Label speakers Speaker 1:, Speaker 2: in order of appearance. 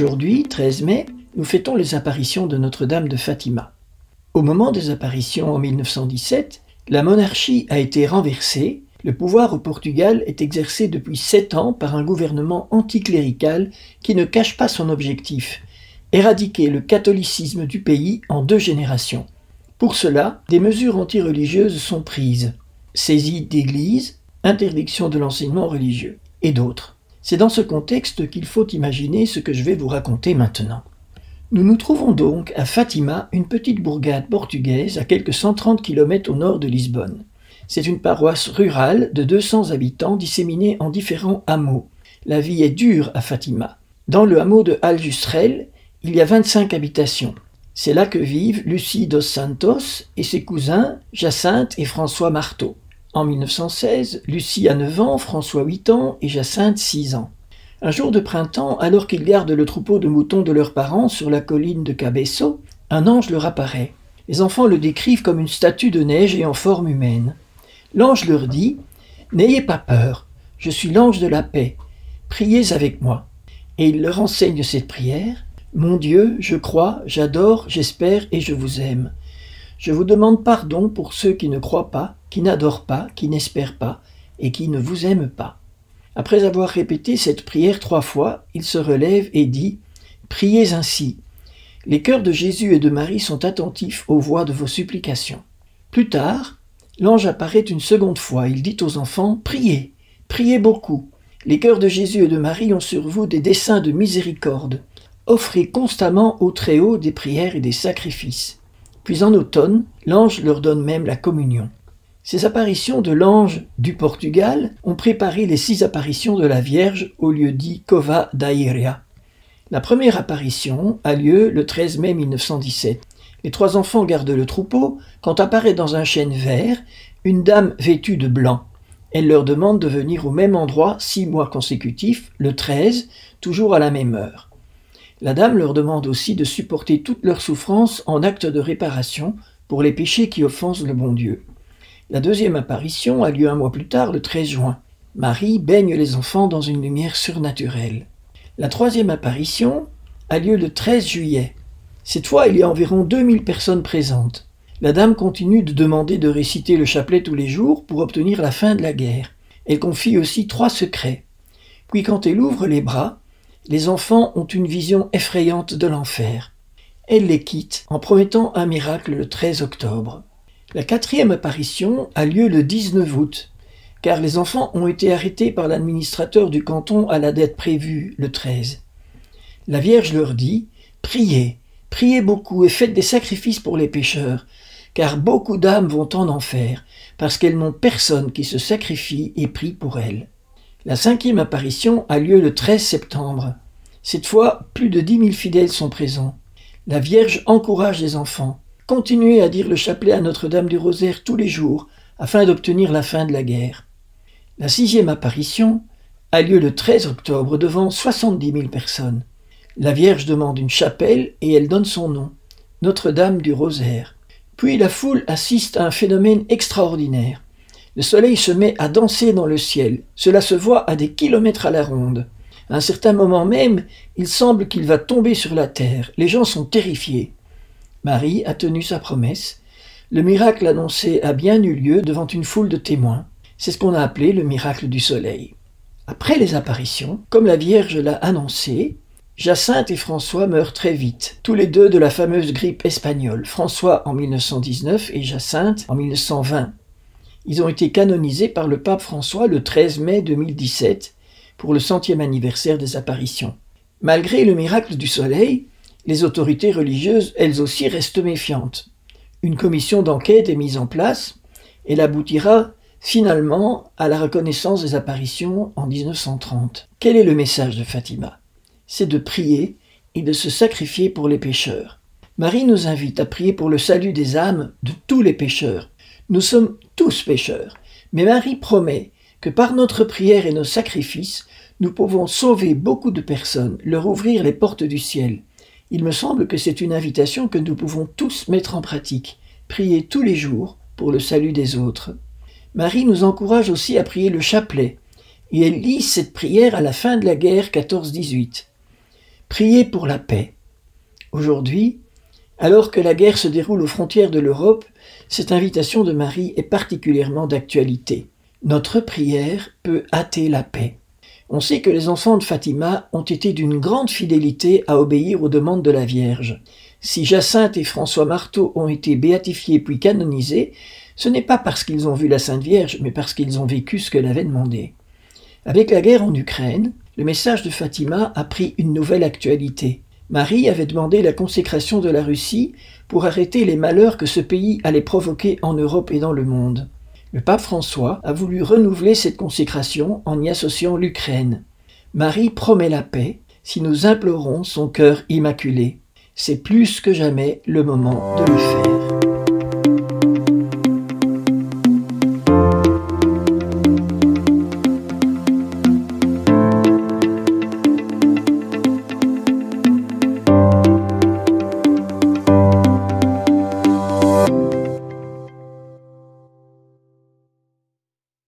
Speaker 1: Aujourd'hui, 13 mai, nous fêtons les apparitions de Notre-Dame de Fatima. Au moment des apparitions en 1917, la monarchie a été renversée, le pouvoir au Portugal est exercé depuis 7 ans par un gouvernement anticlérical qui ne cache pas son objectif, éradiquer le catholicisme du pays en 2 générations. Pour cela, des mesures antireligieuses sont prises, saisie d'églises, interdiction de l'enseignement religieux, et d'autres. C'est dans ce contexte qu'il faut imaginer ce que je vais vous raconter maintenant. Nous nous trouvons donc à Fatima, une petite bourgade portugaise à quelques 130 km au nord de Lisbonne. C'est une paroisse rurale de 200 habitants disséminés en différents hameaux. La vie est dure à Fatima. Dans le hameau de Aljustrel, il y a 25 habitations. C'est là que vivent Lucie dos Santos et ses cousins Jacinthe et François Marteau. En 1916, Lucie a 9 ans, François 8 ans et Jacinthe 6 ans. Un jour de printemps, alors qu'ils gardent le troupeau de moutons de leurs parents sur la colline de Cabeço, un ange leur apparaît. Les enfants le décrivent comme une statue de neige et en forme humaine. L'ange leur dit « N'ayez pas peur, je suis l'ange de la paix, priez avec moi. » Et il leur enseigne cette prière « Mon Dieu, je crois, j'adore, j'espère et je vous aime. Je vous demande pardon pour ceux qui ne croient pas, qui n'adorent pas, qui n'espèrent pas et qui ne vous aiment pas. » Après avoir répété cette prière 3 fois, il se relève et dit « Priez ainsi. Les cœurs de Jésus et de Marie sont attentifs aux voix de vos supplications. » Plus tard, l'ange apparaît une seconde fois. Il dit aux enfants « Priez, priez beaucoup. Les cœurs de Jésus et de Marie ont sur vous des desseins de miséricorde. Offrez constamment au Très-Haut des prières et des sacrifices. » Puis en automne, l'ange leur donne même la communion. Ces apparitions de l'ange du Portugal ont préparé les 6 apparitions de la Vierge au lieu dit Cova da Iria. La première apparition a lieu le 13 mai 1917. Les 3 enfants gardent le troupeau quand apparaît dans un chêne vert une dame vêtue de blanc. Elle leur demande de venir au même endroit 6 mois consécutifs, le 13, toujours à la même heure. La dame leur demande aussi de supporter toutes leurs souffrances en acte de réparation pour les péchés qui offensent le bon Dieu. La deuxième apparition a lieu 1 mois plus tard, le 13 juin. Marie baigne les enfants dans une lumière surnaturelle. La troisième apparition a lieu le 13 juillet. Cette fois, il y a environ 2000 personnes présentes. La dame continue de demander de réciter le chapelet tous les jours pour obtenir la fin de la guerre. Elle confie aussi 3 secrets. Puis quand elle ouvre les bras, les enfants ont une vision effrayante de l'enfer. Elle les quitte en promettant un miracle le 13 octobre. La 4e apparition a lieu le 19 août, car les enfants ont été arrêtés par l'administrateur du canton à la date prévue, le 13. La Vierge leur dit « Priez, priez beaucoup et faites des sacrifices pour les pécheurs, car beaucoup d'âmes vont en enfer, parce qu'elles n'ont personne qui se sacrifie et prie pour elles. » La 5e apparition a lieu le 13 septembre. Cette fois, plus de 10 000 fidèles sont présents. La Vierge encourage les enfants. Continuez à dire le chapelet à Notre-Dame du Rosaire tous les jours, afin d'obtenir la fin de la guerre. La 6e apparition a lieu le 13 octobre devant 70 000 personnes. La Vierge demande une chapelle et elle donne son nom, Notre-Dame du Rosaire. Puis la foule assiste à un phénomène extraordinaire. Le soleil se met à danser dans le ciel. Cela se voit à des kilomètres à la ronde. À un certain moment même, il semble qu'il va tomber sur la terre. Les gens sont terrifiés. Marie a tenu sa promesse. Le miracle annoncé a bien eu lieu devant une foule de témoins. C'est ce qu'on a appelé le miracle du soleil. Après les apparitions, comme la Vierge l'a annoncé, Jacinthe et François meurent très vite, tous les 2 de la fameuse grippe espagnole, François en 1919 et Jacinthe en 1920. Ils ont été canonisés par le pape François le 13 mai 2017 pour le 100e anniversaire des apparitions. Malgré le miracle du soleil, les autorités religieuses, elles aussi, restent méfiantes. Une commission d'enquête est mise en place. Elle aboutira finalement à la reconnaissance des apparitions en 1930. Quel est le message de Fatima? C'est de prier et de se sacrifier pour les pécheurs. Marie nous invite à prier pour le salut des âmes de tous les pécheurs. Nous sommes tous pécheurs, mais Marie promet que par notre prière et nos sacrifices, nous pouvons sauver beaucoup de personnes, leur ouvrir les portes du ciel. Il me semble que c'est une invitation que nous pouvons tous mettre en pratique, prier tous les jours pour le salut des autres. Marie nous encourage aussi à prier le chapelet, et elle lit cette prière à la fin de la guerre 14-18. Priez pour la paix. Aujourd'hui, alors que la guerre se déroule aux frontières de l'Europe, cette invitation de Marie est particulièrement d'actualité. Notre prière peut hâter la paix. On sait que les enfants de Fatima ont été d'une grande fidélité à obéir aux demandes de la Vierge. Si Jacinthe et François Marteau ont été béatifiés puis canonisés, ce n'est pas parce qu'ils ont vu la Sainte Vierge, mais parce qu'ils ont vécu ce qu'elle avait demandé. Avec la guerre en Ukraine, le message de Fatima a pris une nouvelle actualité. Marie avait demandé la consécration de la Russie pour arrêter les malheurs que ce pays allait provoquer en Europe et dans le monde. Le pape François a voulu renouveler cette consécration en y associant l'Ukraine. Marie promet la paix si nous implorons son cœur immaculé. C'est plus que jamais le moment de le faire.